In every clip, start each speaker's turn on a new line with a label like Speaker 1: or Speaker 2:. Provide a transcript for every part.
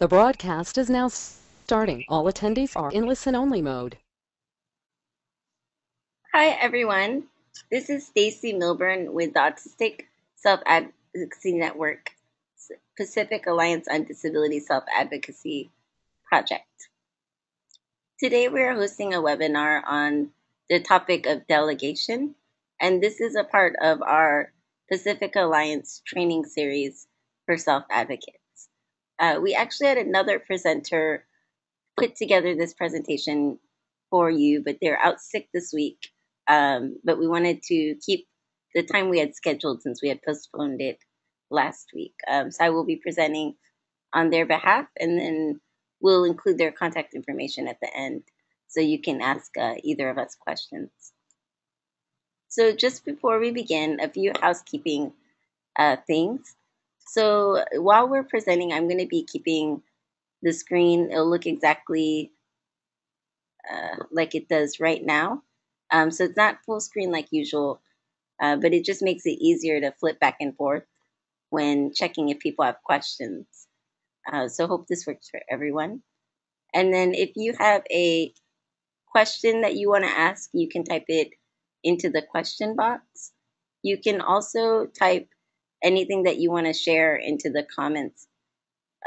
Speaker 1: The broadcast is now starting. All attendees are in listen-only mode.
Speaker 2: Hi, everyone. This is Stacy Milburn with the Autistic Self-Advocacy Network Pacific Alliance on Disability Self-Advocacy Project. Today, we are hosting a webinar on the topic of delegation, and this is a part of our Pacific Alliance training series for self-advocates. We actually had another presenter put together this presentation for you, but they're out sick this week. But we wanted to keep the time we had scheduled since we had postponed it last week. So I will be presenting on their behalf, and then we'll include their contact information at the end so you can ask either of us questions. So just before we begin, a few housekeeping things. So while we're presenting, I'm going to be keeping the screen. It'll look exactly like it does right now. So it's not full screen like usual, but it just makes it easier to flip back and forth when checking if people have questions. So hope this works for everyone. And then if you have a question that you want to ask, you can type it into the question box. You can also type anything that you want to share into the comments,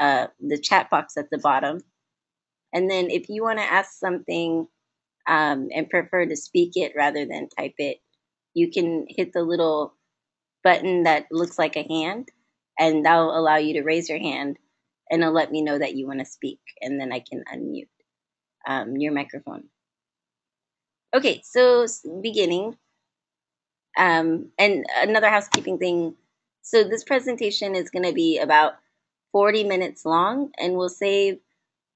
Speaker 2: the chat box at the bottom. And then if you want to ask something and prefer to speak it rather than type it, you can hit the little button that looks like a hand, and that'll allow you to raise your hand, and it'll let me know that you want to speak, and then I can unmute your microphone. Okay, so beginning, and another housekeeping thing. So this presentation is going to be about 40 minutes long, and we'll save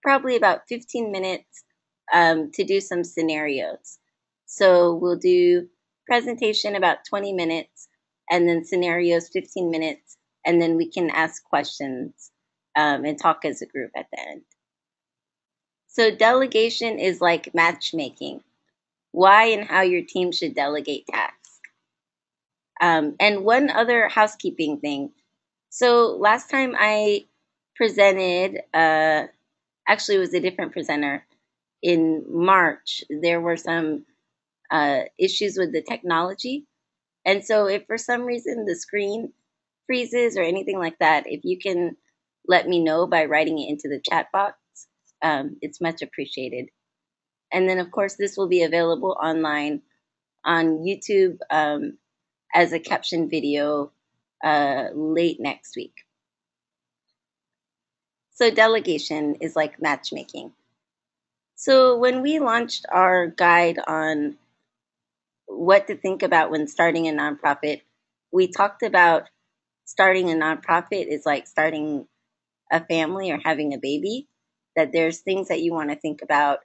Speaker 2: probably about 15 minutes to do some scenarios. So we'll do presentation about 20 minutes, and then scenarios 15 minutes, and then we can ask questions and talk as a group at the end. So delegation is like matchmaking. Why and how your team should delegate tasks. And one other housekeeping thing. So last time I presented, actually it was a different presenter, in March, there were some issues with the technology. And so if for some reason the screen freezes or anything like that, if you can let me know by writing it into the chat box, it's much appreciated. And then, of course, this will be available online on YouTube as a caption video late next week. So delegation is like matchmaking. So when we launched our guide on what to think about when starting a nonprofit, we talked about starting a nonprofit is like starting a family or having a baby, that there's things that you want to think about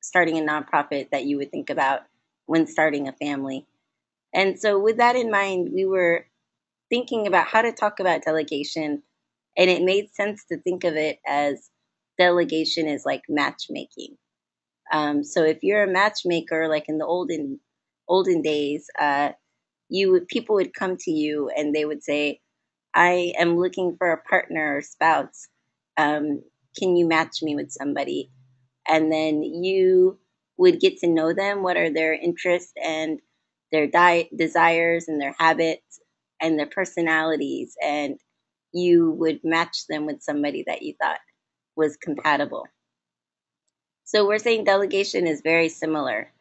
Speaker 2: starting a nonprofit that you would think about when starting a family. And so with that in mind, we were thinking about how to talk about delegation, and it made sense to think of it as delegation is like matchmaking. So if you're a matchmaker, like in the olden days, people would come to you and they would say, "I am looking for a partner or spouse. Can you match me with somebody?" And then you would get to know them. What are their interests and their desires and their habits and their personalities, and you would match them with somebody that you thought was compatible. So we're saying delegation is very similar.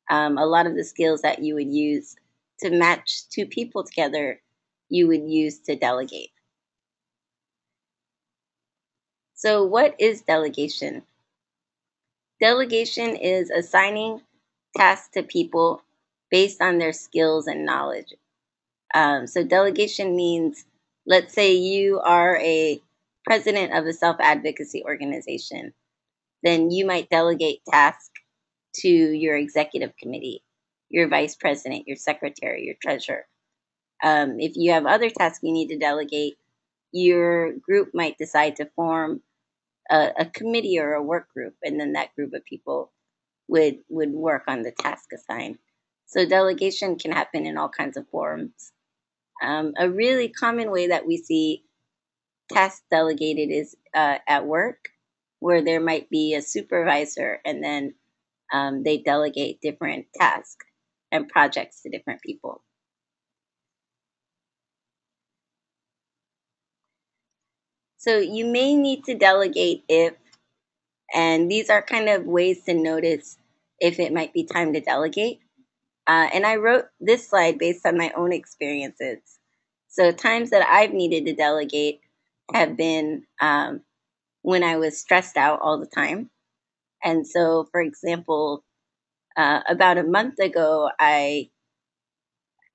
Speaker 2: A lot of the skills that you would use to match two people together, you would use to delegate. So what is delegation? Delegation is assigning tasks to people based on their skills and knowledge. So delegation means, let's say you are a president of a self-advocacy organization, then you might delegate tasks to your executive committee, your vice president, your secretary, your treasurer. If you have other tasks you need to delegate, your group might decide to form a committee or a work group, and then that group of people would work on the task assigned. So delegation can happen in all kinds of forms. A really common way that we see task delegated is at work, where there might be a supervisor, and then they delegate different tasks and projects to different people. So you may need to delegate if, and these are kind of ways to notice if it might be time to delegate. And I wrote this slide based on my own experiences. So times that I've needed to delegate have been when I was stressed out all the time. And so, for example, about a month ago, I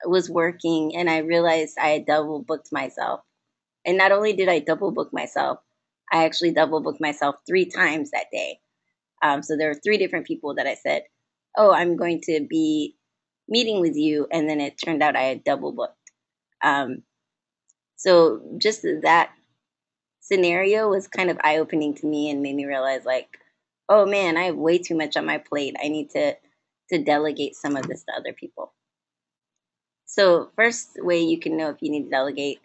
Speaker 2: was working and I realized I had double booked myself. And not only did I double book myself, I actually double booked myself 3 times that day. So there were 3 different people that I said, "Oh, I'm going to be meeting with you," and then it turned out I had double booked. Um, so just that scenario was kind of eye opening to me and made me realize, like, oh man, I have way too much on my plate. I need to delegate some of this to other people. So first way you can know if you need to delegate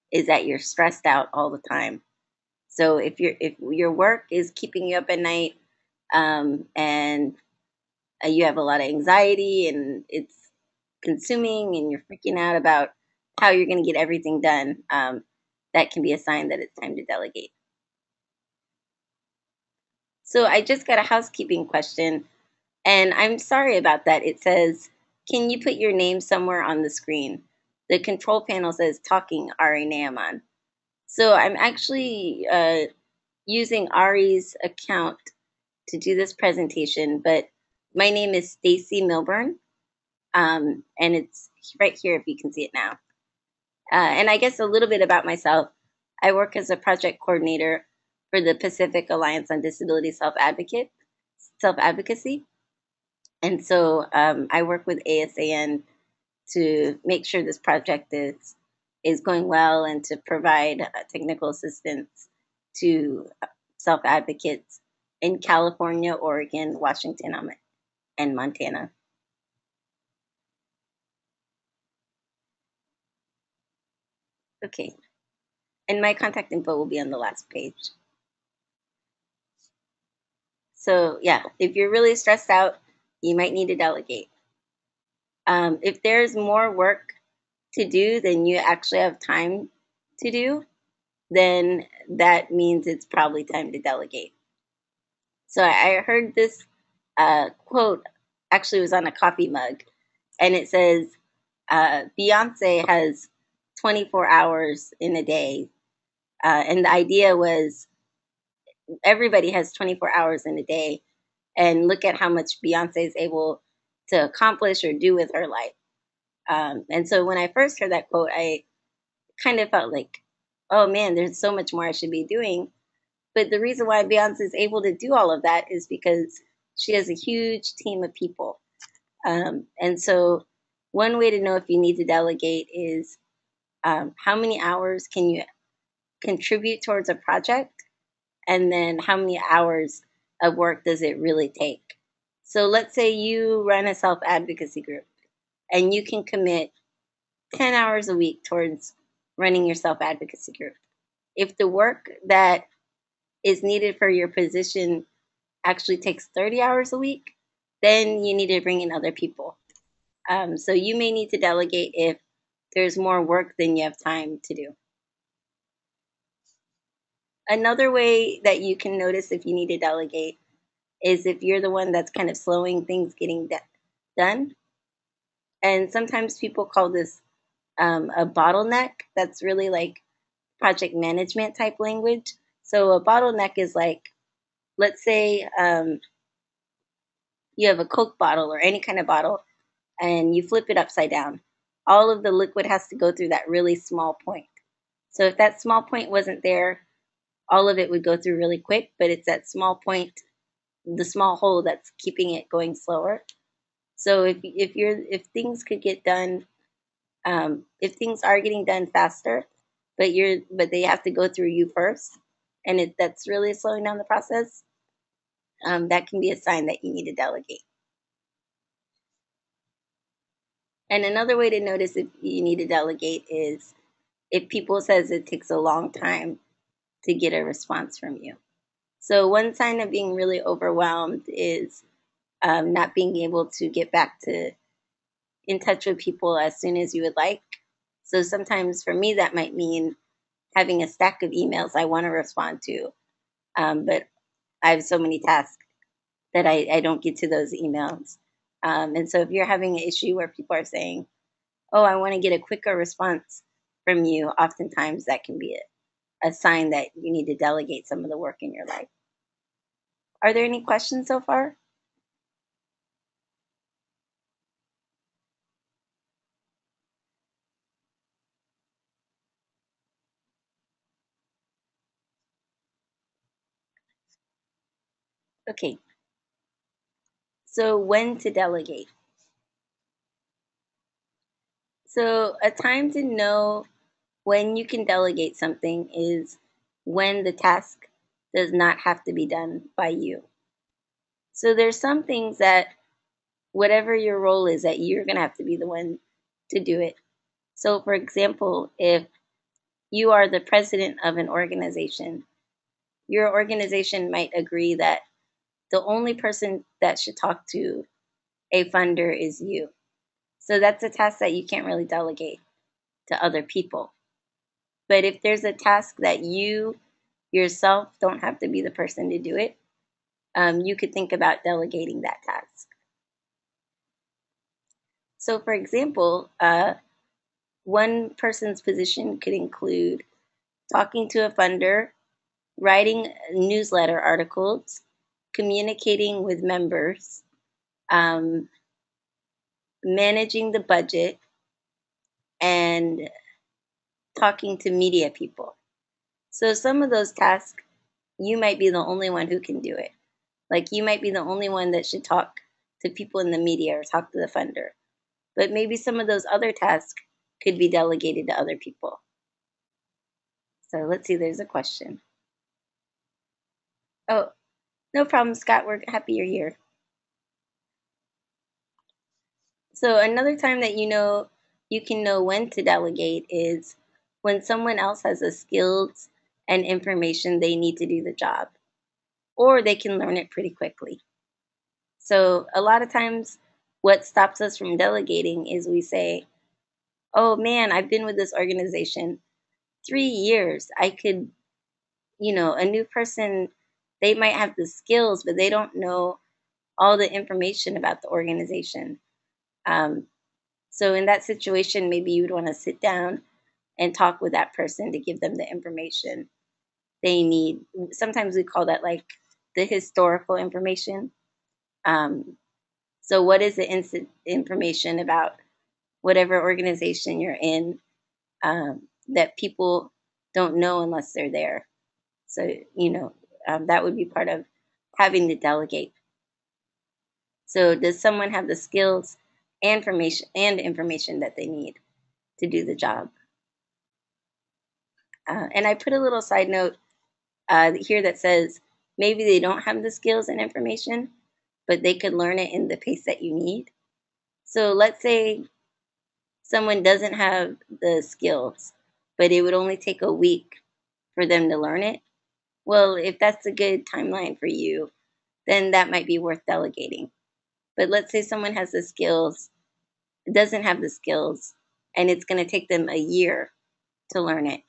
Speaker 2: is that you're stressed out all the time. So if your work is keeping you up at night, and you have a lot of anxiety and it's consuming and you're freaking out about how you're going to get everything done, that can be a sign that it's time to delegate. So I just got a housekeeping question, and I'm sorry about that. It says, can you put your name somewhere on the screen? The control panel says talking Ari Naaman. So I'm actually using Ari's account to do this presentation, but my name is Stacy Milburn, and it's right here if you can see it now. And I guess a little bit about myself. I work as a project coordinator for the Pacific Alliance on Disability Self-Advocacy. And so I work with ASAN to make sure this project is going well and to provide technical assistance to self-advocates in California, Oregon, Washington, and Montana. Okay, and my contact info will be on the last page. So yeah, if you're really stressed out, you might need to delegate. If there's more work to do than you actually have time to do, then that means it's probably time to delegate. So I heard this quote, actually it was on a coffee mug, and it says, Beyonce has 24 hours in a day. And the idea was everybody has 24 hours in a day, and look at how much Beyonce is able to accomplish or do with her life. And so when I first heard that quote, I kind of felt like, oh man, there's so much more I should be doing. But the reason why Beyonce is able to do all of that is because she has a huge team of people. And so one way to know if you need to delegate is how many hours can you contribute towards a project? And then how many hours of work does it really take? So let's say you run a self-advocacy group and you can commit 10 hours a week towards running your self-advocacy group. If the work that is needed for your position actually takes 30 hours a week, then you need to bring in other people. So you may need to delegate if there's more work than you have time to do. Another way that you can notice if you need to delegate is if you're the one that's kind of slowing things getting done. And sometimes people call this a bottleneck. That's really like project management type language. So a bottleneck is like, let's say you have a Coke bottle or any kind of bottle and you flip it upside down. All of the liquid has to go through that really small point. So if that small point wasn't there, all of it would go through really quick, but it's that small point, the small hole, that's keeping it going slower. So if things could get done, if things are getting done faster, but they have to go through you first, and that's really slowing down the process, that can be a sign that you need to delegate. And another way to notice if you need to delegate is if people says it takes a long time to get a response from you. So one sign of being really overwhelmed is not being able to get back to in touch with people as soon as you would like. So sometimes for me, that might mean having a stack of emails I want to respond to, but I have so many tasks that I don't get to those emails. And so if you're having an issue where people are saying, oh, I want to get a quicker response from you, oftentimes that can be a sign that you need to delegate some of the work in your life. Are there any questions so far? Okay, so when to delegate? So a time to know when you can delegate something is when the task does not have to be done by you. So there's some things that whatever your role is that you're going to have to be the one to do it. So for example, if you are the president of an organization, your organization might agree that the only person that should talk to a funder is you. So that's a task that you can't really delegate to other people. But if there's a task that you yourself don't have to be the person to do it, you could think about delegating that task. So, for example, one person's position could include talking to a funder, writing newsletter articles, communicating with members, um, managing the budget, and talking to media people. So, some of those tasks, you might be the only one who can do it. Like, you might be the only one that should talk to people in the media or talk to the funder. But maybe some of those other tasks could be delegated to other people. So let's see, there's a question. Oh, no problem, Scott. We're happy you're here. So another time that you can know when to delegate is when someone else has the skills and information they need to do the job, or they can learn it pretty quickly. So a lot of times what stops us from delegating is we say, oh man, I've been with this organization 3 years. I could, a new person, they might have the skills, but they don't know all the information about the organization. Um, so in that situation, maybe you would want to sit down and talk with that person to give them the information they need. Sometimes we call that like the historical information. Um, so what is the information about whatever organization you're in that people don't know unless they're there? So, that would be part of having to delegate. So does someone have the skills and information that they need to do the job? And I put a little side note here that says maybe they don't have the skills and information, but they could learn it in the pace that you need. So let's say someone doesn't have the skills, but it would only take a week for them to learn it. Well, if that's a good timeline for you, then that might be worth delegating. But let's say someone has the skills, doesn't have the skills, and it's going to take them a year to learn it.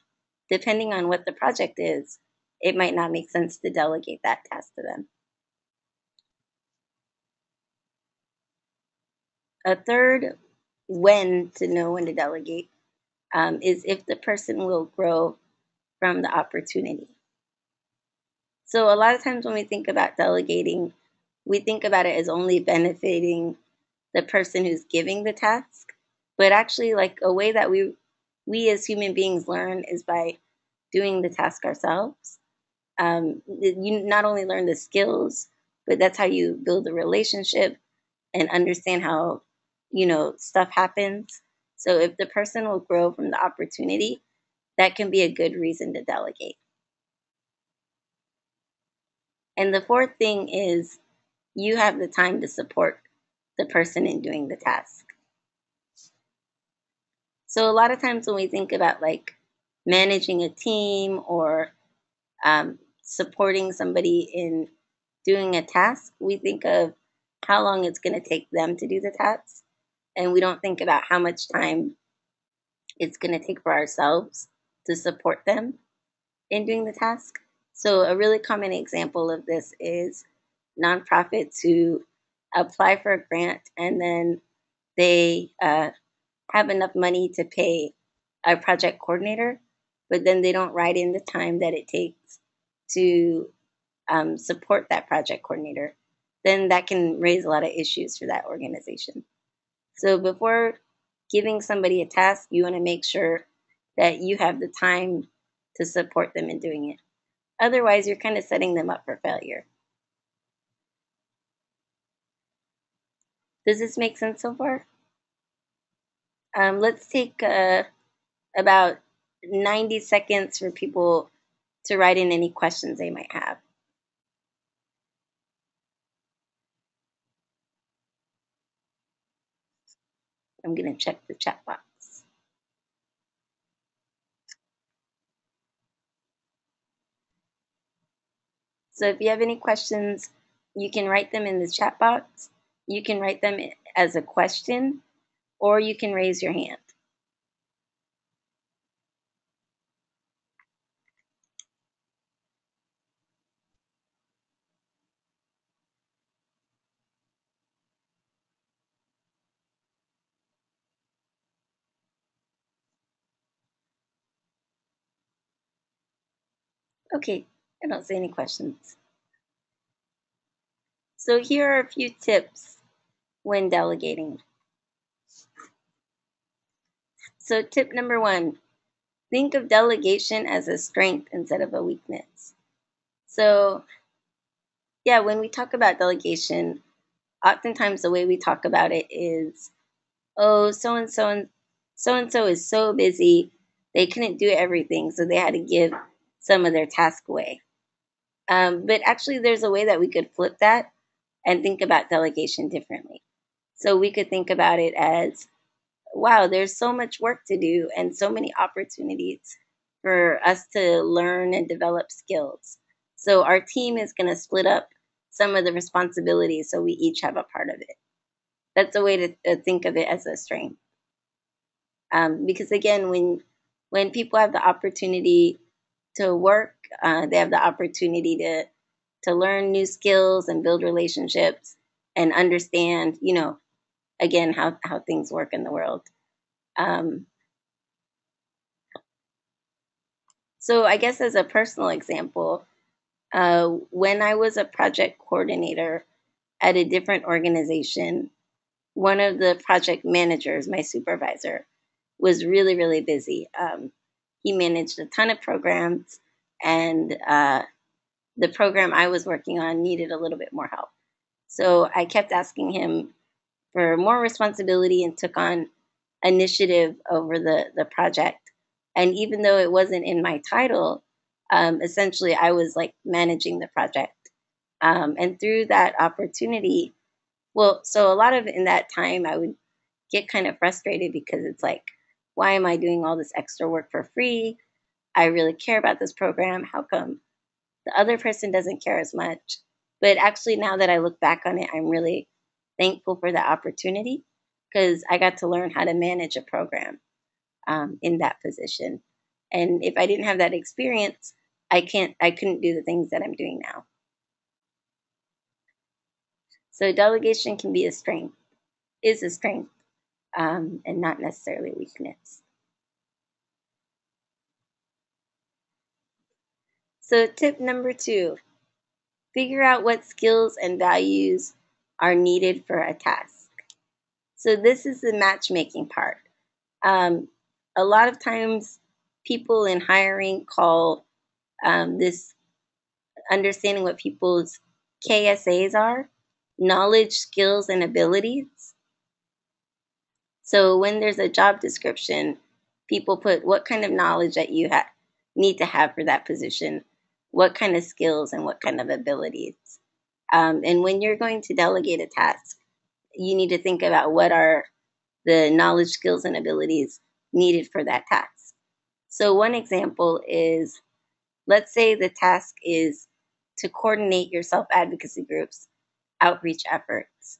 Speaker 2: Depending on what the project is, it might not make sense to delegate that task to them. A third when to know when to delegate is if the person will grow from the opportunity. So a lot of times when we think about delegating, we think about it as only benefiting the person who's giving the task. But actually, like a way that we as human beings learn is by doing the task ourselves. You not only learn the skills, but that's how you build a relationship and understand how stuff happens. So if the person will grow from the opportunity, that can be a good reason to delegate. And the fourth thing is you have the time to support the person in doing the task. So a lot of times when we think about like managing a team or supporting somebody in doing a task, we think of how long it's going to take them to do the task. And we don't think about how much time it's going to take for ourselves to support them in doing the task. So, a really common example of this is nonprofits who apply for a grant and then they have enough money to pay a project coordinator, but then they don't write in the time that it takes to support that project coordinator. Then that can raise a lot of issues for that organization. So before giving somebody a task, you want to make sure that you have the time to support them in doing it. Otherwise, you're kind of setting them up for failure. Does this make sense so far? Let's take about 90 seconds for people to write in any questions they might have. I'm going to check the chat box. So if you have any questions, you can write them in the chat box. You can write them as a question, or you can raise your hand. Okay, I don't see any questions. So here are a few tips when delegating. So tip number 1, think of delegation as a strength instead of a weakness. So yeah, when we talk about delegation, oftentimes the way we talk about it is, oh, so and so is so busy, they couldn't do everything, so they had to give some of their task away. But actually, there's a way that we could flip that and think about delegation differently. So we could think about it as, wow, there's so much work to do and so many opportunities for us to learn and develop skills. So our team is going to split up some of the responsibilities so we each have a part of it. That's a way to think of it as a strength. Because again, when people have the opportunity to work, they have the opportunity to learn new skills and build relationships and understand, again, how things work in the world. So I guess as a personal example, when I was a project coordinator at a different organization, one of the project managers, my supervisor, was really, really busy. He managed a ton of programs, and the program I was working on needed a little bit more help. So I kept asking him for more responsibility and took on initiative over the project. And even though it wasn't in my title, essentially I was like managing the project. And through that opportunity, so a lot of in that time, I would get kind of frustrated because it's like, why am I doing all this extra work for free? I really care about this program. How come the other person doesn't care as much? But actually, now that I look back on it, I'm really thankful for the opportunity because I got to learn how to manage a program in that position. And if I didn't have that experience, I couldn't do the things that I'm doing now. So delegation can be is a strength, and not necessarily a weakness. So tip number 2, figure out what skills and values are needed for a task. So this is the matchmaking part. A lot of times people in hiring call this understanding what people's KSAs are, knowledge, skills, and abilities. So when there's a job description, people put what kind of knowledge that you need to have for that position, what kind of skills and what kind of abilities. And when you're going to delegate a task, you need to think about what are the knowledge, skills, and abilities needed for that task. So one example is let's say the task is to coordinate your self-advocacy group's outreach efforts.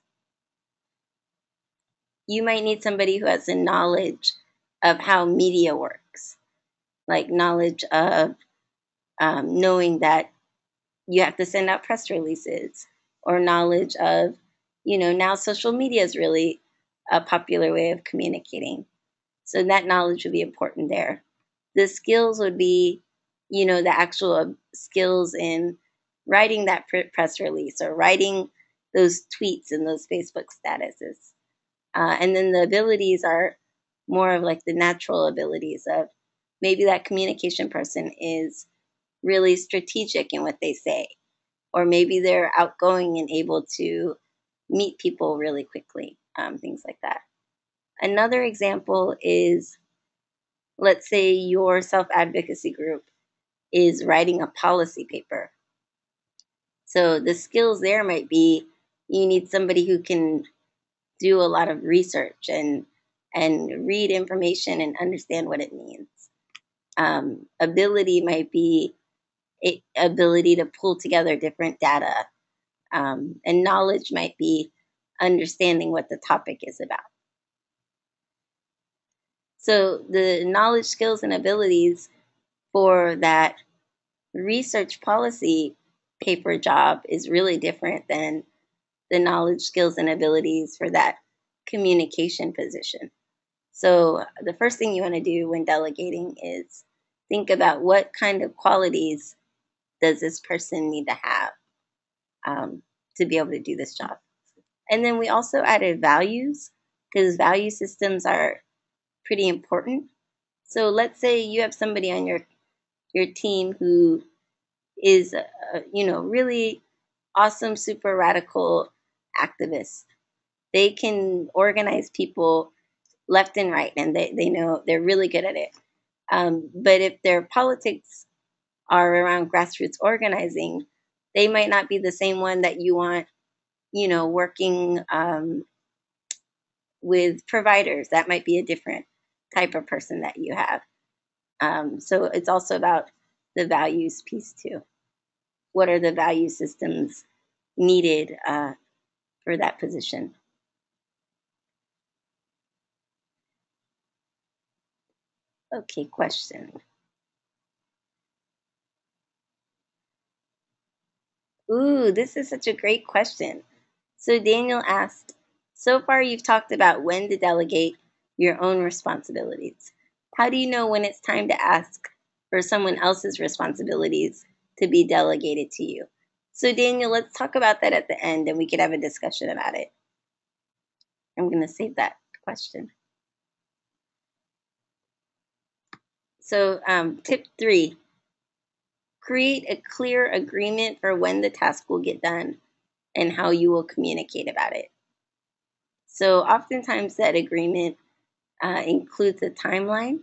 Speaker 2: You might need somebody who has a knowledge of how media works, like knowledge of knowing that you have to send out press releases, or knowledge of, now social media is really a popular way of communicating. So that knowledge would be important there. The skills would be, the actual skills in writing that press release or writing those tweets and those Facebook statuses. And then the abilities are more of like the natural abilities of maybe that communication person is really strategic in what they say, or maybe they're outgoing and able to meet people really quickly, things like that. Another example is, let's say your self advocacy group is writing a policy paper. So the skills there might be you need somebody who can do a lot of research and read information and understand what it means. Ability might be ability to pull together different data, and knowledge might be understanding what the topic is about. So the knowledge, skills, and abilities for that research policy paper job is really different than the knowledge, skills, and abilities for that communication position. So the first thing you want to do when delegating is think about what kind of qualities does this person need to have to be able to do this job. And then we also added values, because value systems are pretty important. So let's say you have somebody on your team who is really awesome, super radical activist. They can organize people left and right, and they know they're really good at it. But if their politics are around grassroots organizing, they might not be the same one that you want, working with providers. That might be a different type of person that you have. So it's also about the values piece too. What are the value systems needed for that position? Okay, question. Ooh, this is such a great question. So Daniel asked, so far you've talked about when to delegate your own responsibilities. How do you know when it's time to ask for someone else's responsibilities to be delegated to you? So Daniel, let's talk about that at the end and we could have a discussion about it. I'm going to save that question. So tip 3, create a clear agreement for when the task will get done and how you will communicate about it. So oftentimes that agreement includes a timeline.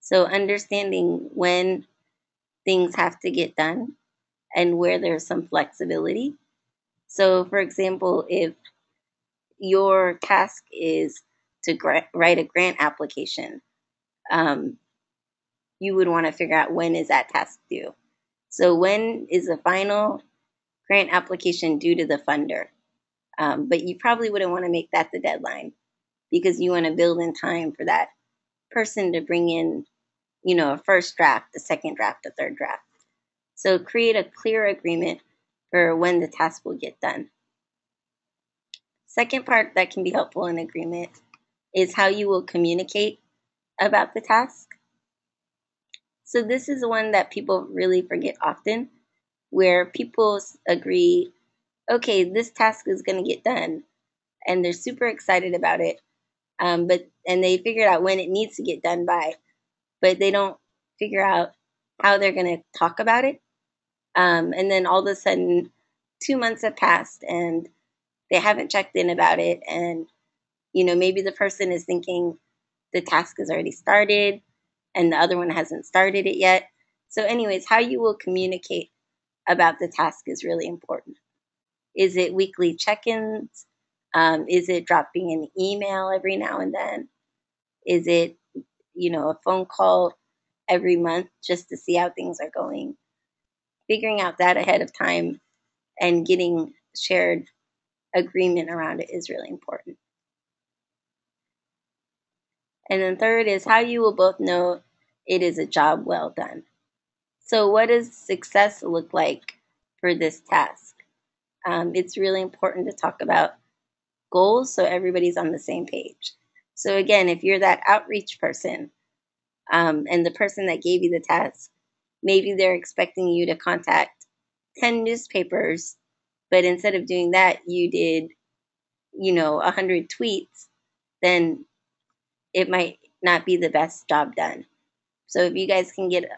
Speaker 2: So understanding when things have to get done and where there's some flexibility. So for example, if your task is to write a grant application, you would want to figure out when is that task due. So when is the final grant application due to the funder? But you probably wouldn't want to make that the deadline, because you want to build in time for that person to bring in, a first draft, a second draft, a third draft. So create a clear agreement for when the task will get done. Second part that can be helpful in agreement is how you will communicate about the task. So this is one that people really forget often, where people agree, okay, this task is going to get done, and they're super excited about it, and they figured out when it needs to get done by, but they don't figure out how they're going to talk about it. And then all of a sudden, 2 months have passed and they haven't checked in about it. And, maybe the person is thinking the task has already started and the other one hasn't started it yet. So anyways, how you will communicate about the task is really important. Is it weekly check-ins? Is it dropping an email every now and then? Is it, a phone call every month just to see how things are going? figuring out that ahead of time and getting shared agreement around it is really important. And then third is how you will both know it is a job well done. So what does success look like for this task? It's really important to talk about goals so everybody's on the same page. So again, if you're that outreach person and the person that gave you the task, maybe they're expecting you to contact 10 newspapers, but instead of doing that, you did, 100 tweets, then it might not be the best job done. So if you guys can get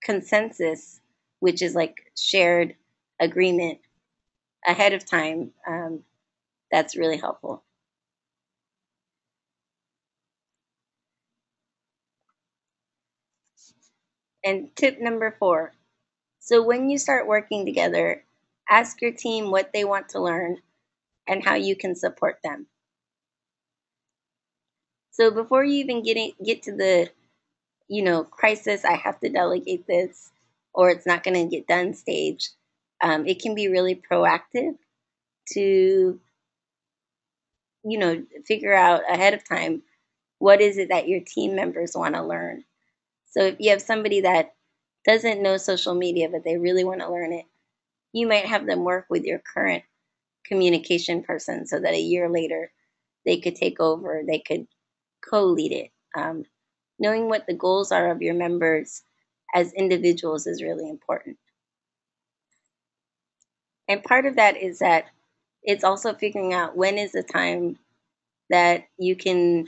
Speaker 2: consensus, which is like shared agreement ahead of time, that's really helpful. And tip number 4. So when you start working together, ask your team what they want to learn and how you can support them. So before you even get to the, crisis, I have to delegate this or it's not going to get done stage, it can be really proactive to, figure out ahead of time what is it that your team members want to learn. So if you have somebody that doesn't know social media, but they really want to learn it, you might have them work with your current communication person so that a year later they could take over, they could co-lead it. Knowing what the goals are of your members as individuals is really important. And part of that is that it's also figuring out when is the time that you can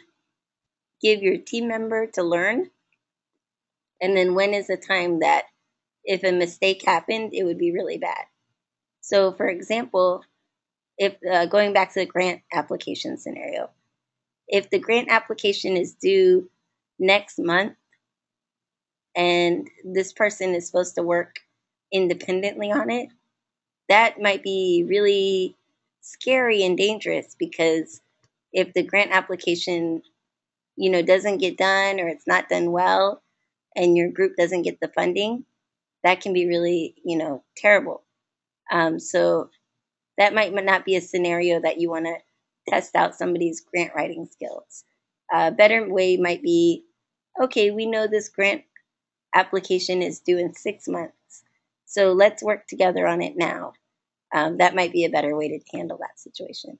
Speaker 2: give your team member to learn, and then when is the time that if a mistake happened, it would be really bad. So, for example, if going back to the grant application scenario, if the grant application is due next month and this person is supposed to work independently on it, that might be really scary and dangerous because if the grant application, doesn't get done or it's not done well and your group doesn't get the funding, that can be really, terrible. So that might not be a scenario that you want to test out somebody's grant writing skills. A better way might be, okay, we know this grant application is due in 6 months, so let's work together on it now. That might be a better way to handle that situation.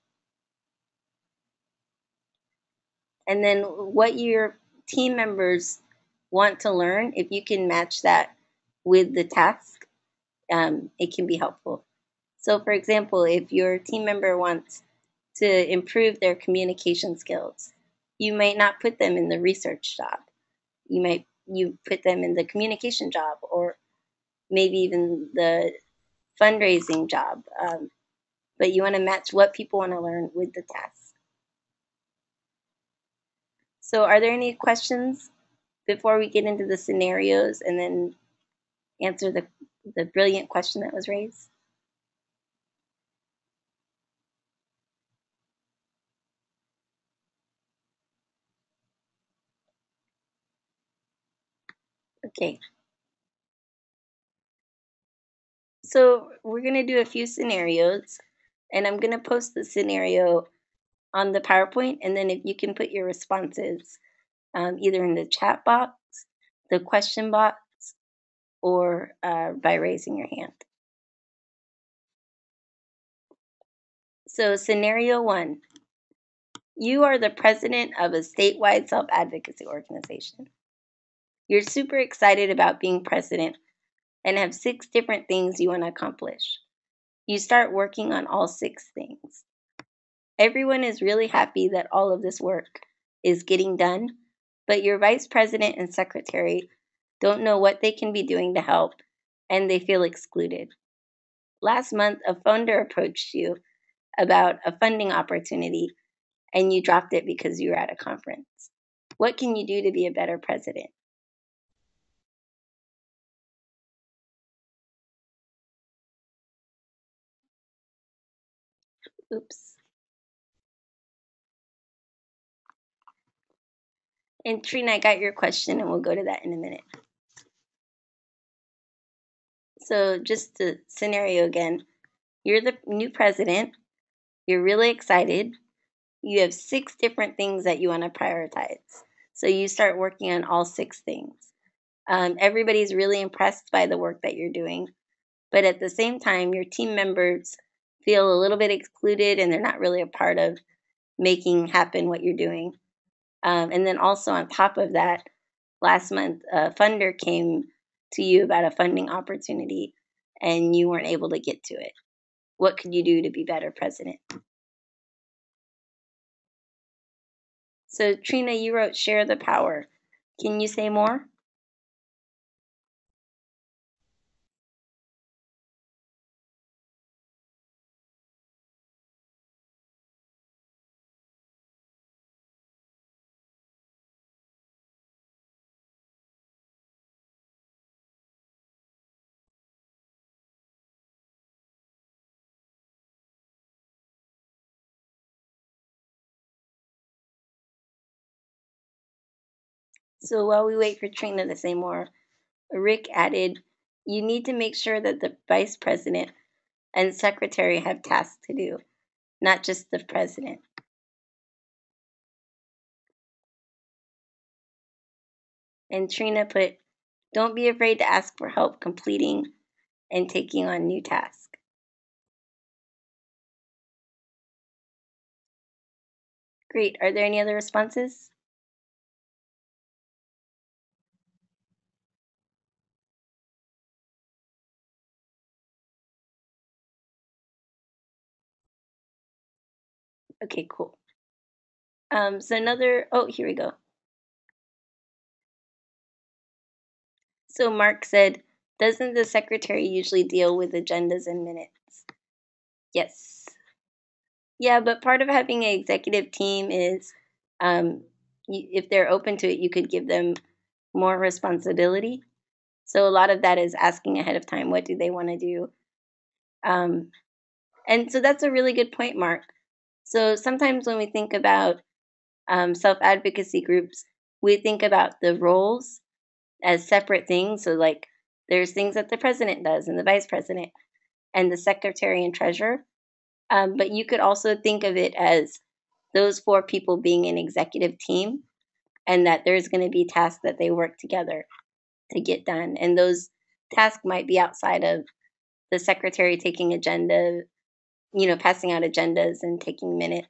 Speaker 2: And then what your team members want to learn, if you can match that with the task, it can be helpful. So, for example, if your team member wants to improve their communication skills, you might not put them in the research job. You put them in the communication job, or maybe even the fundraising job. But you want to match what people want to learn with the task. So, are there any questions before we get into the scenarios and then answer the brilliant question that was raised? Okay. So we're going to do a few scenarios, and I'm going to post the scenario on the PowerPoint, and then if you can put your responses either in the chat box, the question box, or by raising your hand. So scenario 1, you are the president of a statewide self-advocacy organization. You're super excited about being president and have 6 different things you want to accomplish. You start working on all 6 things. Everyone is really happy that all of this work is getting done, but your vice president and secretary don't know what they can be doing to help, and they feel excluded. Last month, a funder approached you about a funding opportunity, and you dropped it because you were at a conference. What can you do to be a better president? Oops. And Trina, I got your question, and we'll go to that in a minute. So just the scenario again, you're the new president, you're really excited, you have 6 different things that you want to prioritize. So you start working on all 6 things. Everybody's really impressed by the work that you're doing, but at the same time, your team members feel a little bit excluded and they're not really a part of making happen what you're doing. And then also on top of that, last month, a funder came to you about a funding opportunity and you weren't able to get to it. What could you do to be better president? So Trina, you wrote Share the Power. Can you say more? So while we wait for Trina to say more, Rick added, you need to make sure that the vice president and secretary have tasks to do, not just the president. And Trina put, don't be afraid to ask for help completing and taking on new tasks. Great. Are there any other responses? Okay, cool. Here we go. So Mark said, doesn't the secretary usually deal with agendas and minutes? Yes. Yeah, but part of having an executive team is if they're open to it, you could give them more responsibility. So a lot of that is asking ahead of time, what do they want to do? And so that's a really good point, Mark. So sometimes when we think about self-advocacy groups, we think about the roles as separate things. So like there's things that the president does and the vice president and the secretary and treasurer. But you could also think of it as those 4 people being an executive team and that there's going to be tasks that they work together to get done. And those tasks might be outside of the secretary taking agenda, passing out agendas and taking minutes.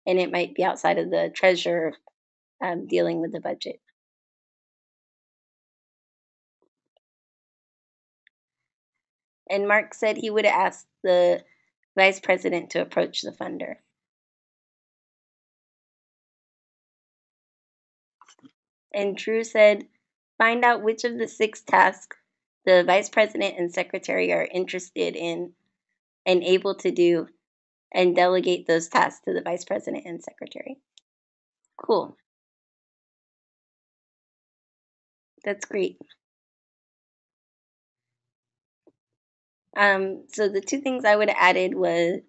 Speaker 2: And it might be outside of the treasurer dealing with the budget. And Mark said he would have asked the vice president to approach the funder. And Drew said, find out which of the 6 tasks the vice president and secretary are interested in and able to do, and delegate those tasks to the vice president and secretary. Cool. That's great. So the 2 things I would have added would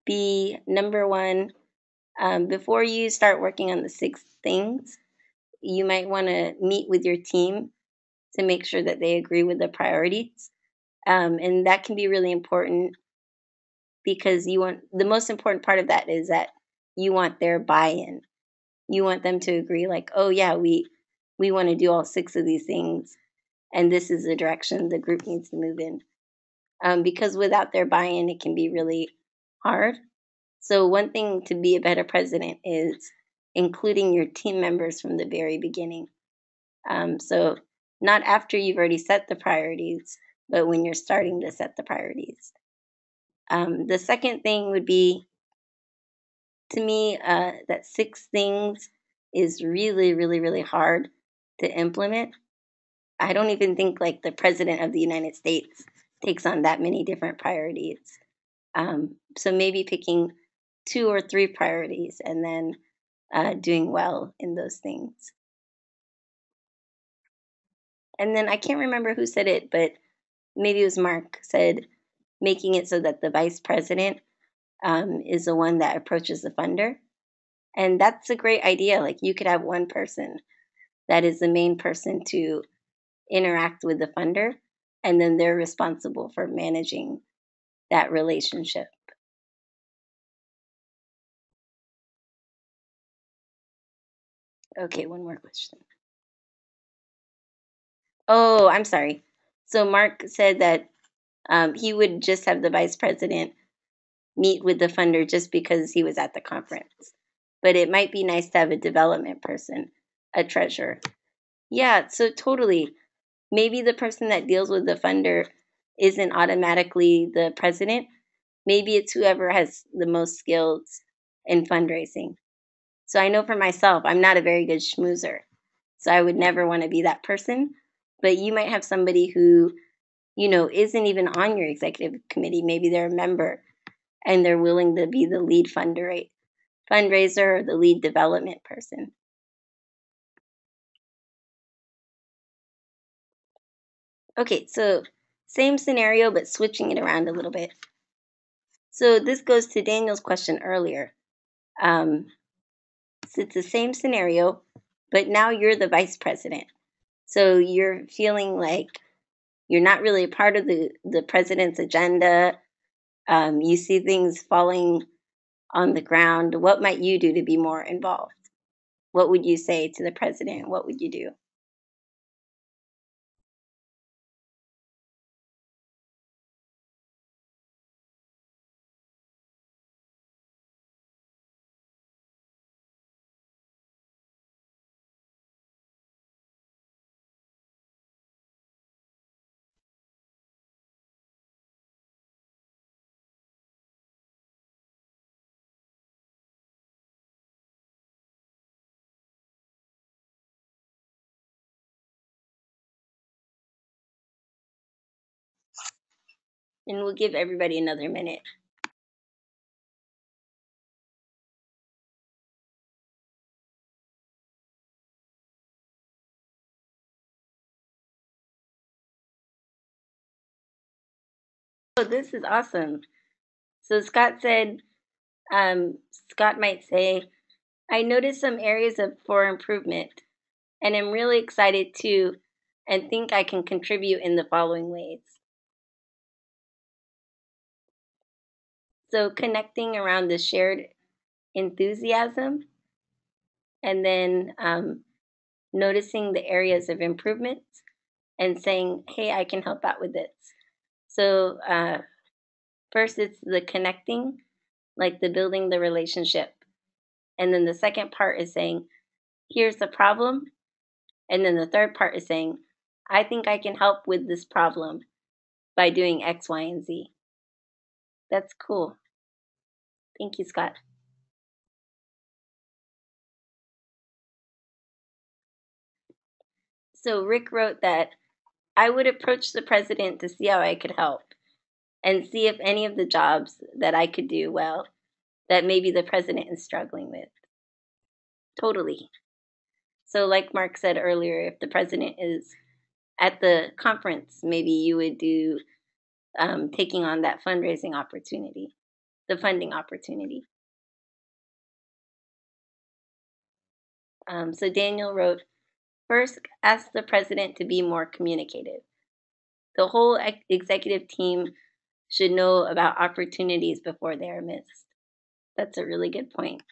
Speaker 2: be number 1, before you start working on the 6 things, you might want to meet with your team to make sure that they agree with the priorities. And that can be really important because the most important part of that is that you want their buy-in. You want them to agree like, oh yeah, we want to do all 6 of these things and this is the direction the group needs to move in. Because without their buy-in, it can be really hard. So one thing to be a better president is including your team members from the very beginning. So not after you've already set the priorities, but when you're starting to set the priorities. The second thing would be, to me, that 6 things is really, really, really hard to implement. I don't even think like the president of the United States takes on that many different priorities. So maybe picking 2 or 3 priorities and then doing well in those things. And then I can't remember who said it, but maybe it was Mark said, making it so that the vice president is the one that approaches the funder. And that's a great idea. Like you could have one person that is the main person to interact with the funder. and then they're responsible for managing that relationship. Okay, one more question. Oh, I'm sorry. So Mark said that he would just have the vice president meet with the funder just because he was at the conference. But it might be nice to have a development person, a treasurer. Yeah, so totally. Maybe the person that deals with the funder isn't automatically the president. Maybe it's whoever has the most skills in fundraising. So I know for myself, I'm not a very good schmoozer. So I would never want to be that person. But you might have somebody who, isn't even on your executive committee. Maybe they're a member and they're willing to be the lead fundraiser or the lead development person. Okay, so same scenario, but switching it around a little bit. So this goes to Daniel's question earlier. So it's the same scenario, but now you're the vice president. So you're feeling like you're not really a part of the president's agenda. You see things falling on the ground. What might you do to be more involved? What would you say to the president? What would you do? And we'll give everybody another minute. Oh, this is awesome. So Scott might say, I noticed some areas for improvement and am really excited too and think I can contribute in the following ways. So connecting around the shared enthusiasm and then noticing the areas of improvement and saying, hey, I can help out with this. So first it's the connecting, like the building the relationship. And then the second part is saying, here's the problem. And then the third part is saying, I think I can help with this problem by doing X, Y, and Z. That's cool. Thank you, Scott. So Rick wrote that I would approach the president to see how I could help and see if any of the jobs that I could do well that maybe the president is struggling with. Totally. So, like Mark said earlier, if the president is at the conference, maybe you would do taking on that fundraising opportunity, the funding opportunity. So Daniel wrote, first, ask the president to be more communicative. The whole executive team should know about opportunities before they are missed. That's a really good point.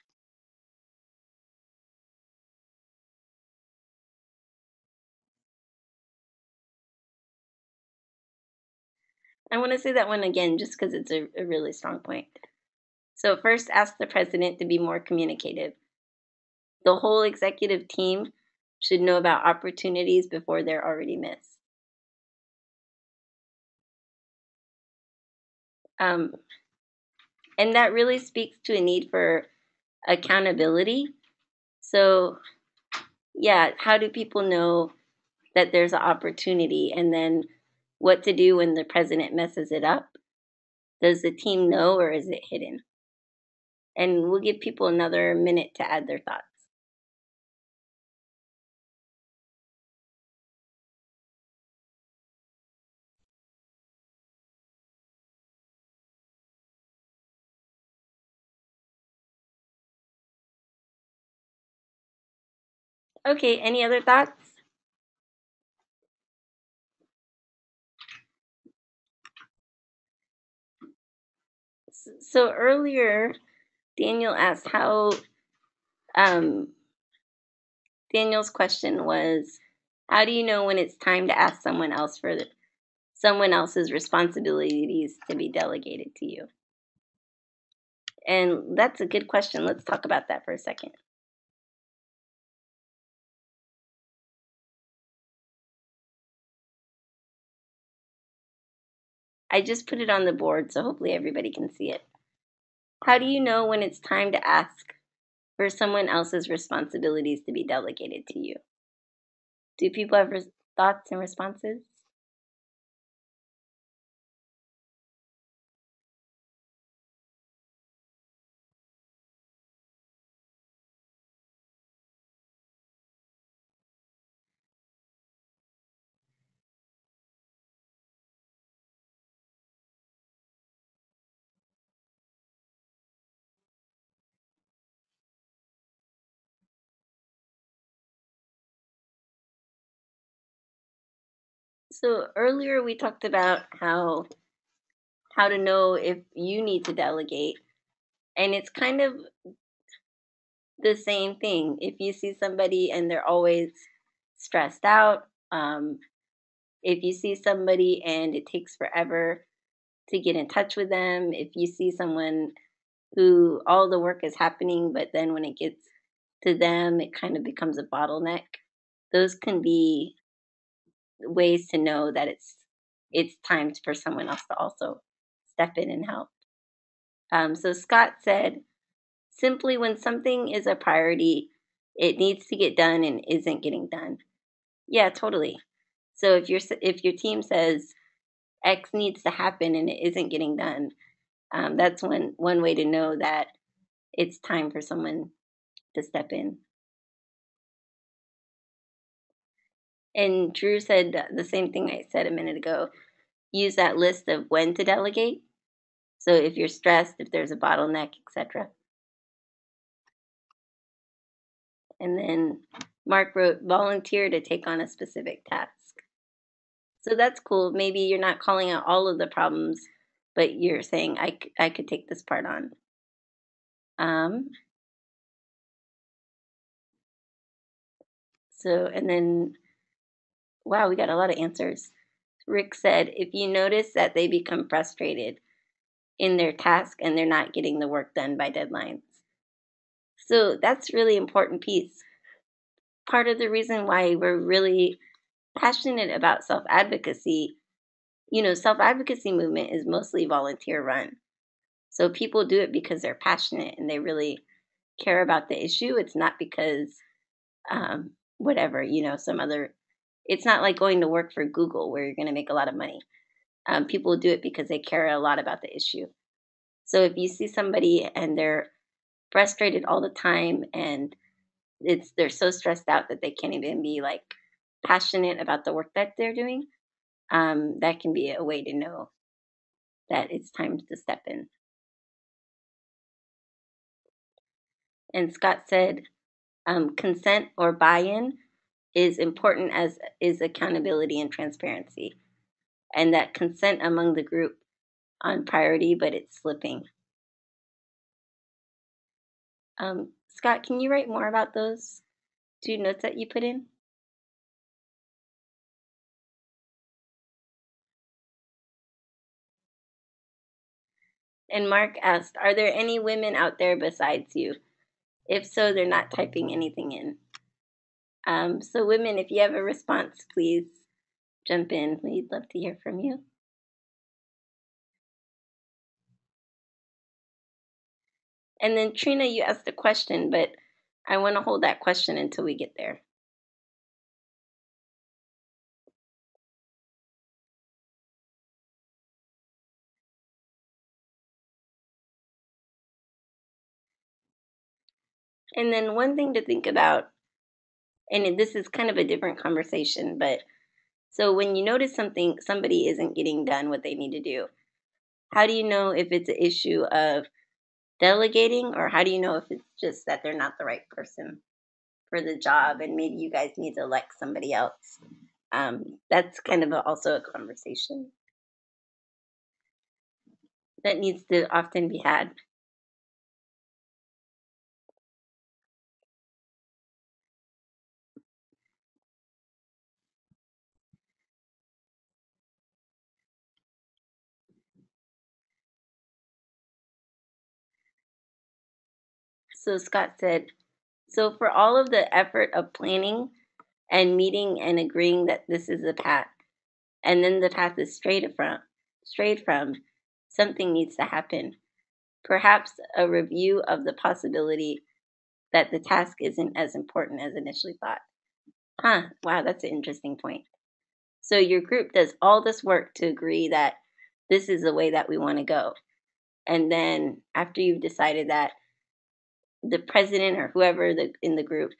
Speaker 2: I want to say that one again just because it's a really strong point. So, first, ask the president to be more communicative. The whole executive team should know about opportunities before they're already missed. Um, and that really speaks to a need for accountability. So, yeah, how do people know that there's an opportunity and then what to do when the president messes it up? Does the team know or is it hidden? And we'll give people another minute to add their thoughts. Okay, any other thoughts? So earlier, Daniel asked how, Daniel's question was, how do you know when it's time to ask someone else's responsibilities to be delegated to you? And that's a good question. Let's talk about that for a second. I just put it on the board, so hopefully everybody can see it. How do you know when it's time to ask for someone else's responsibilities to be delegated to you? Do people have thoughts and responses? So earlier we talked about how to know if you need to delegate, and it's kind of the same thing. If you see somebody and they're always stressed out, if you see somebody and it takes forever to get in touch with them, if you see someone who all the work is happening, but then when it gets to them, it kind of becomes a bottleneck. Those can be ways to know that it's time for someone else to also step in and help. So Scott said, simply when something is a priority, it needs to get done and isn't getting done. Yeah, totally. So if your team says X needs to happen and it isn't getting done, that's one way to know that it's time for someone to step in. And Drew said the same thing I said a minute ago. Use that list of when to delegate. So if you're stressed, if there's a bottleneck, etc. And then Mark wrote volunteer to take on a specific task. So that's cool. Maybe you're not calling out all of the problems, but you're saying I could take this part on. Um, and then, wow, we got a lot of answers. Rick said, if you notice that they become frustrated in their task and they're not getting the work done by deadlines. So that's really important piece. Part of the reason why we're really passionate about self-advocacy, self-advocacy movement is mostly volunteer run. So people do it because they're passionate and they really care about the issue. It's not because whatever, some other, it's not like going to work for Google where you're going to make a lot of money. People do it because they care a lot about the issue. So if you see somebody and they're frustrated all the time and they're so stressed out that they can't even be like passionate about the work that they're doing, that can be a way to know that it's time to step in. And Scott said, consent or buy-in is important as is accountability and transparency, and that consent among the group on priority, but it's slipping. Scott, can you write more about those two notes that you put in? And Mark asked, are there any women out there besides you? If so, they're not typing anything in. So women, if you have a response, please jump in. We'd love to hear from you. And then Trina, you asked a question, but I want to hold that question until we get there. And then one thing to think about, and this is kind of a different conversation, but so when you notice somebody isn't getting done what they need to do, how do you know if it's an issue of delegating, or how do you know if it's just that they're not the right person for the job and maybe you guys need to elect somebody else? That's kind of also a conversation. that needs to often be had. So Scott said, so for all of the effort of planning and meeting and agreeing that this is the path, and then the path is strayed from, something needs to happen. Perhaps a review of the possibility that the task isn't as important as initially thought. Wow, that's an interesting point. So your group does all this work to agree that this is the way that we want to go. And then after you've decided that, the president or whoever in the group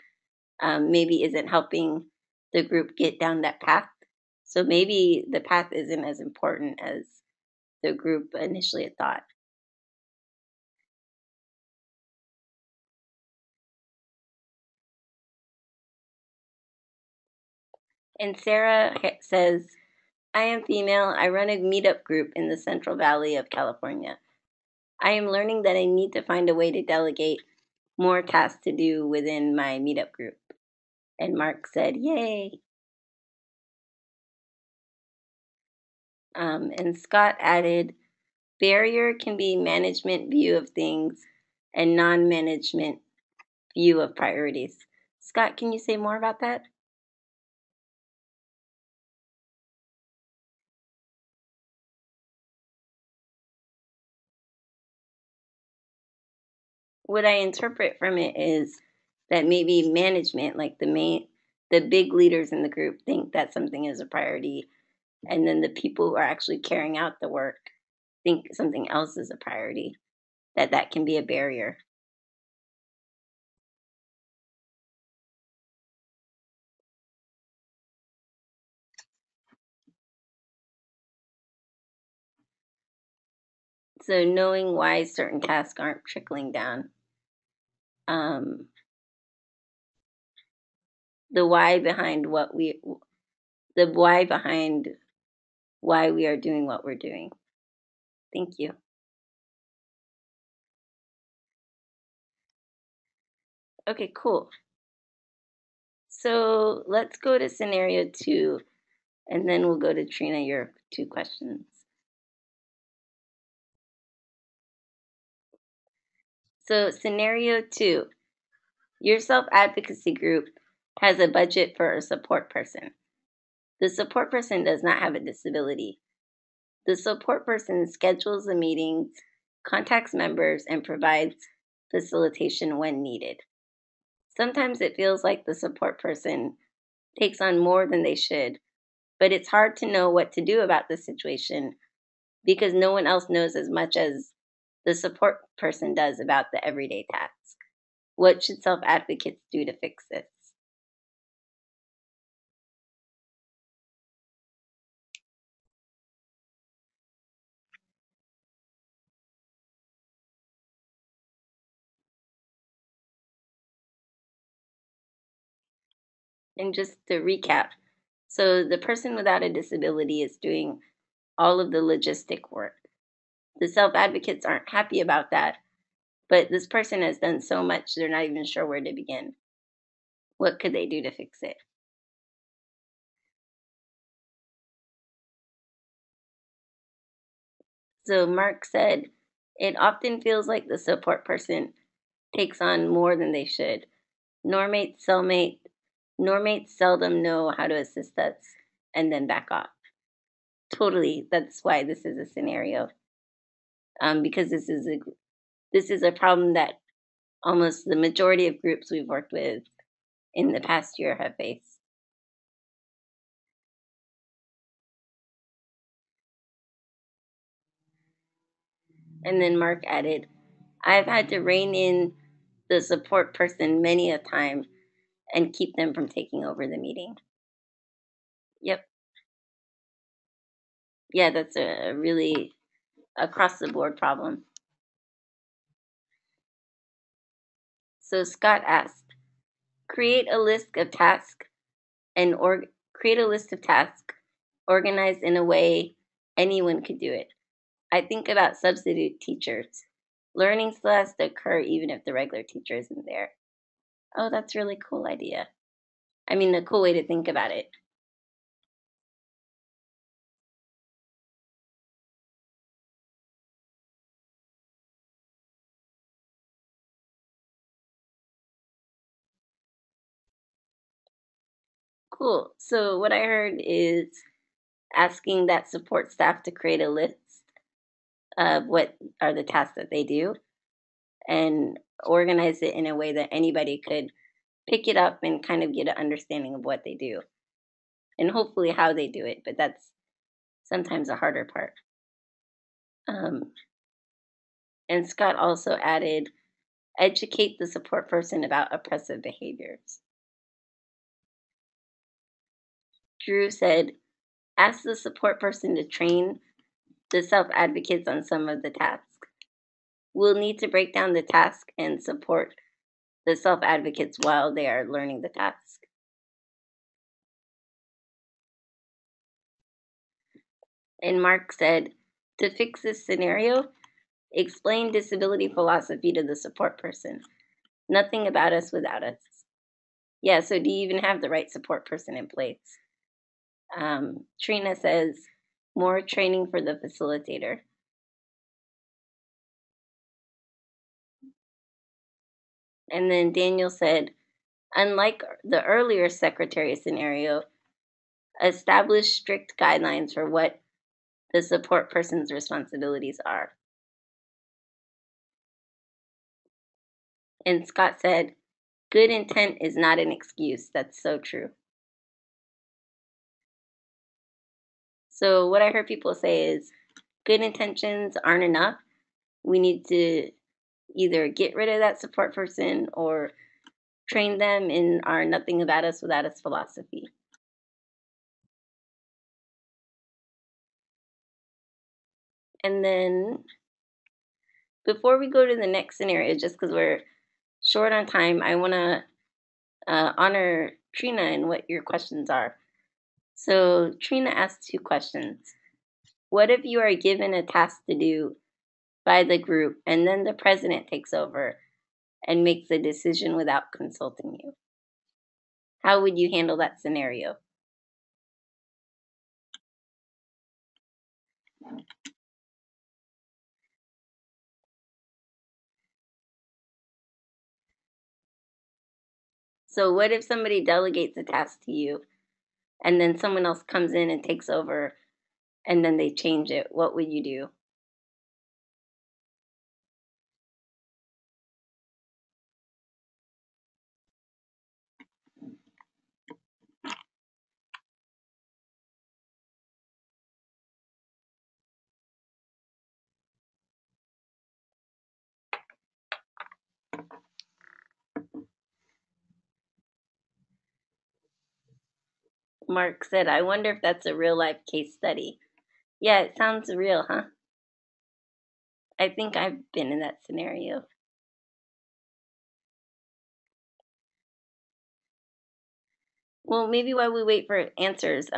Speaker 2: maybe isn't helping the group get down that path. So maybe the path isn't as important as the group initially had thought. And Sarah says, I am female. I run a meetup group in the Central Valley of California. I am learning that I need to find a way to delegate more tasks to do within my meetup group. And Mark said, yay. And Scott added, barrier can be management view of things and non-management view of priorities. Scott, can you say more about that? What I interpret from it is that maybe management, like the big leaders in the group, think that something is a priority, and then the people who are actually carrying out the work think something else is a priority. That can be a barrier. So knowing why certain tasks aren't trickling down, um, the why behind the why behind why we are doing what we're doing. Thank you. Okay, cool. So let's go to scenario 2, and then we'll go to Trina, your 2 questions. So scenario 2, your self-advocacy group has a budget for a support person. The support person does not have a disability. The support person schedules the meetings, contacts members, and provides facilitation when needed. Sometimes it feels like the support person takes on more than they should, but it's hard to know what to do about the situation because no one else knows as much as the support person does about the everyday task. What should self advocates do to fix this? And just to recap, so the person without a disability is doing all of the logistic work. The self advocates aren't happy about that, but this person has done so much they're not even sure where to begin. What could they do to fix it? So Mark said, it often feels like the support person takes on more than they should. Normates seldom know how to assist us and then back off. Totally, that's why this is a scenario. Because this is a problem that almost the majority of groups we've worked with in the past year have faced. And then Mark added, I've had to rein in the support person many a time and keep them from taking over the meeting. Yep. Yeah, that's a really across the board problem. So Scott asked, create a list of tasks create a list of tasks organized in a way anyone could do it. I think about substitute teachers. Learning still has to occur even if the regular teacher isn't there. Oh, that's a really cool idea. I mean, a cool way to think about it. Cool. So, what I heard is asking that support staff to create a list of what are the tasks that they do and organize it in a way that anybody could pick it up and kind of get an understanding of what they do and hopefully how they do it. But that's sometimes a harder part. Um, and Scott also added educate the support person about oppressive behaviors. Drew said, ask the support person to train the self advocates on some of the tasks. We'll need to break down the task and support the self advocates while they are learning the task. And Mark said, to fix this scenario, explain disability philosophy to the support person. Nothing about us without us. Yeah, so do you even have the right support person in place? Trina says, more training for the facilitator. And then Daniel said, unlike the earlier secretary scenario, establish strict guidelines for what the support person's responsibilities are. And Scott said, good intent is not an excuse. That's so true. So, what I heard people say is good intentions aren't enough. We need to either get rid of that support person or train them in our nothing about us without us philosophy. And then before we go to the next scenario, just because we're short on time, I want to honor Trina and what your questions are. So Trina asked 2 questions. What if you are given a task to do by the group and then the president takes over and makes a decision without consulting you? How would you handle that scenario? So what if somebody delegates a task to you and then someone else comes in and takes over and then they change it? What would you do? Mark said, I wonder if that's a real life case study. Yeah, it sounds real, huh? I think I've been in that scenario. Well, maybe while we wait for answers,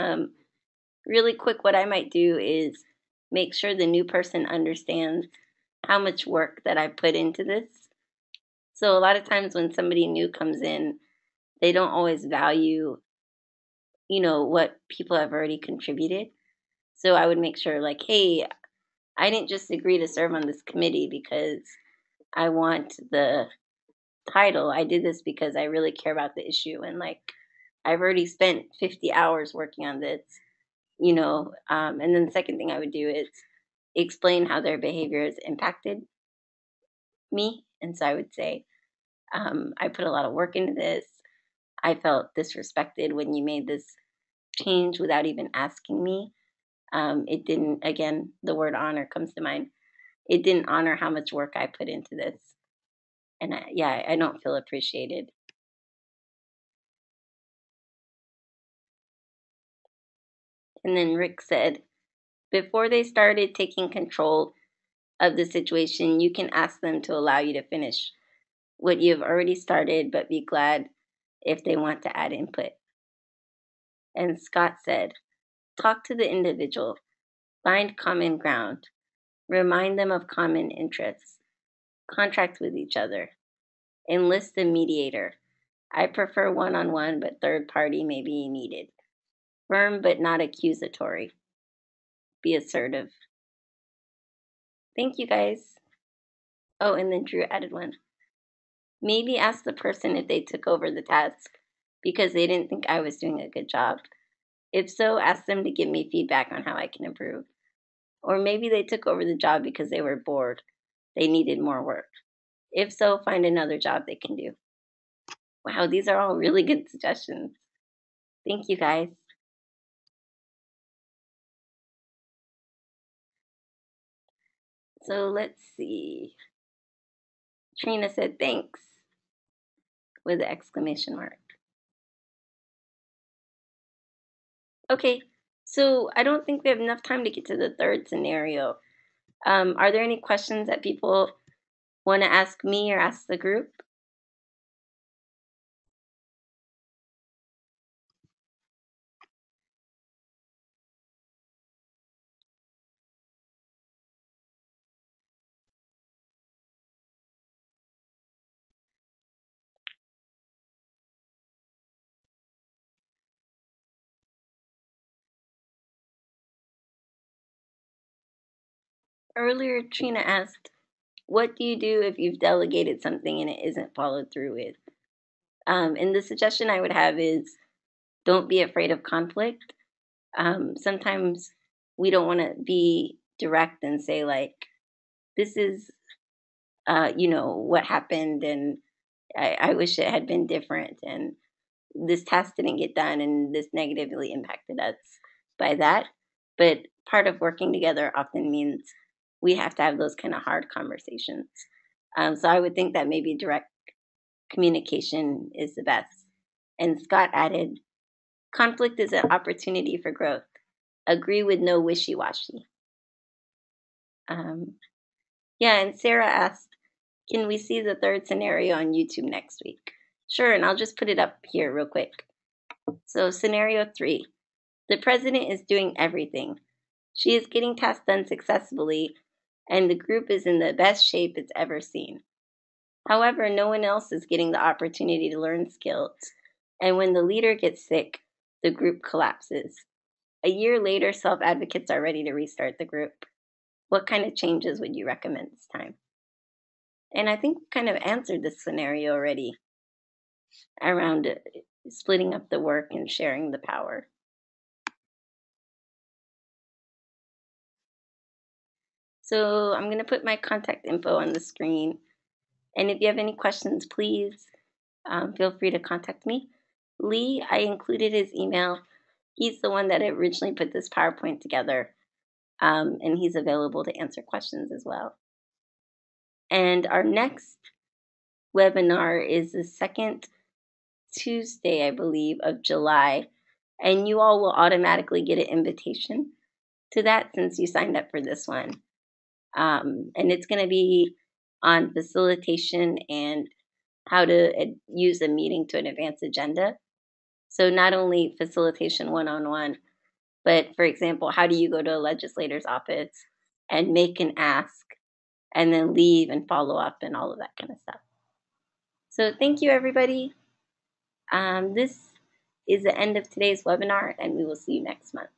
Speaker 2: really quick, what I might do is make sure the new person understands how much work that I put into this. So a lot of times when somebody new comes in, they don't always value, what people have already contributed. So I would make sure like, hey, I didn't just agree to serve on this committee because I want the title. I did this because I really care about the issue and like I've already spent 50 hours working on this, and then the second thing I would do is explain how their behavior has impacted me. And so I would say, I put a lot of work into this. I felt disrespected when you made this change without even asking me. It didn't, again, the word honor comes to mind. It didn't honor how much work I put into this. And I don't feel appreciated. And then Rick said, before they started taking control of the situation, you can ask them to allow you to finish what you have already started, but be glad if they want to add input. And Scott said, talk to the individual, find common ground. remind them of common interests, contract with each other, enlist a mediator. I prefer one-on-one, but third party may be needed. Firm but not accusatory. Be assertive. Thank you guys. Oh, and then Drew added one. Maybe ask the person if they took over the task because they didn't think I was doing a good job. If so, ask them to give me feedback on how I can improve. Or maybe they took over the job because they were bored. They needed more work. If so, find another job they can do. Wow, these are all really good suggestions. Thank you guys. So let's see. Trina said thanks with an exclamation mark. Okay, so I don't think we have enough time to get to the third scenario. Are there any questions that people want to ask me or ask the group? Earlier, Trina asked, what do you do if you've delegated something and it isn't followed through with? And the suggestion I would have is don't be afraid of conflict. Sometimes we don't want to be direct and say, like, this is, what happened, and I wish it had been different, and this task didn't get done, and this negatively impacted us by that. But part of working together often means we have to have those kind of hard conversations. So I would think that maybe direct communication is the best. And Scott added, conflict is an opportunity for growth. Agree with no wishy-washy. Yeah, and Sarah asked, can we see the third scenario on YouTube next week? Sure, and I'll just put it up here real quick. So scenario 3, the president is doing everything. She is getting tasks done successfully, and the group is in the best shape it's ever seen. However, no one else is getting the opportunity to learn skills, and when the leader gets sick, the group collapses. A year later, self-advocates are ready to restart the group. What kind of changes would you recommend this time? And I think we kind of answered this scenario already around splitting up the work and sharing the power. So I'm going to put my contact info on the screen. And if you have any questions, please feel free to contact me. Lee, I included his email. He's the one that originally put this PowerPoint together, and he's available to answer questions as well. And our next webinar is the second Tuesday, I believe, of July. And you all will automatically get an invitation to that since you signed up for this one. And it's going to be on facilitation and how to use a meeting to an advanced agenda. So not only facilitation one-on-one, but for example, how do you go to a legislator's office and make an ask and then leave and follow up and all of that kind of stuff. So thank you, everybody. This is the end of today's webinar, and we will see you next month.